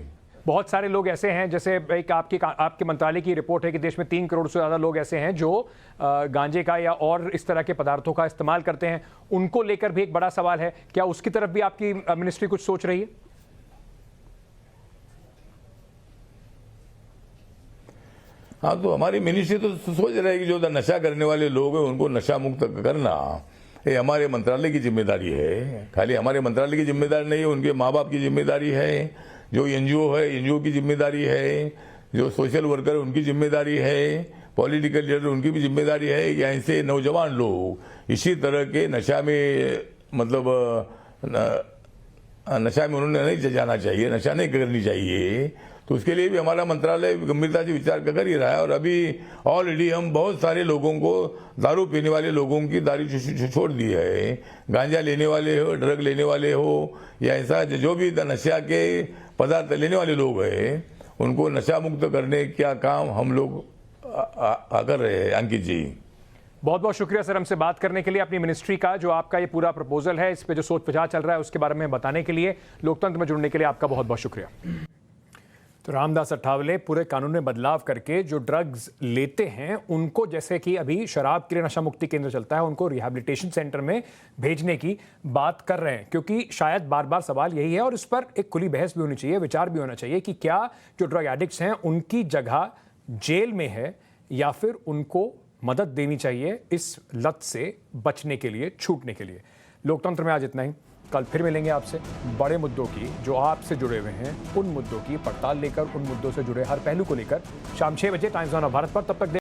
बहुत सारे लोग ऐसे हैं, जैसे एक आपके मंत्रालय की रिपोर्ट है कि देश में 3 करोड़ से ज़्यादा लोग ऐसे हैं जो गांजे का या और इस तरह के पदार्थों का इस्तेमाल करते हैं। उनको लेकर भी एक बड़ा सवाल है, क्या उसकी तरफ भी आपकी मिनिस्ट्री कुछ सोच रही है? हाँ, तो हमारी मिनिस्ट्री तो सोच रही है कि जो नशा करने वाले लोग हैं उनको नशा मुक्त करना ये हमारे मंत्रालय की जिम्मेदारी है। खाली हमारे मंत्रालय की जिम्मेदारी नहीं है, उनके माँ बाप की जिम्मेदारी है, जो एनजीओ है एनजीओ की जिम्मेदारी है, जो सोशल वर्कर है उनकी जिम्मेदारी है, पॉलिटिकल लीडर उनकी भी जिम्मेदारी है कि ऐसे नौजवान लोग इसी तरह के नशा में नशा में उन्होंने नहीं जाना चाहिए, नशा नहीं करनी चाहिए। तो उसके लिए भी हमारा मंत्रालय गंभीरता से विचार कर ही रहा है। और अभी ऑलरेडी हम बहुत सारे लोगों को, दारू पीने वाले लोगों की दारू छोड़ दी है। गांजा लेने वाले हो, ड्रग लेने वाले हो या ऐसा जो भी नशा के पदार्थ लेने वाले लोग हैं उनको नशा मुक्त करने का काम हम लोग कर रहे हैं। अंकित जी, बहुत बहुत शुक्रिया सर हमसे बात करने के लिए, अपनी मिनिस्ट्री का जो आपका ये पूरा प्रपोजल है, इस पे जो सोच विचार चल रहा है उसके बारे में बताने के लिए, लोकतंत्र में जुड़ने के लिए आपका बहुत बहुत शुक्रिया। तो रामदास अठावले पूरे कानून में बदलाव करके जो ड्रग्स लेते हैं उनको, जैसे कि अभी शराब के लिए नशा मुक्ति केंद्र चलता है, उनको रिहैबिलिटेशन सेंटर में भेजने की बात कर रहे हैं, क्योंकि शायद बार बार सवाल यही है और इस पर एक खुली बहस भी होनी चाहिए, विचार भी होना चाहिए कि क्या जो ड्रग एडिक्ट्स हैं उनकी जगह जेल में है या फिर उनको मदद देनी चाहिए इस लत से बचने के लिए, छूटने के लिए। लोकतंत्र में आज इतना ही। कल फिर मिलेंगे आपसे बड़े मुद्दों की, जो आपसे जुड़े हुए हैं, उन मुद्दों की पड़ताल लेकर, उन मुद्दों से जुड़े हर पहलू को लेकर, शाम 6 बजे टाइम्स ऑफ भारत पर। तब तक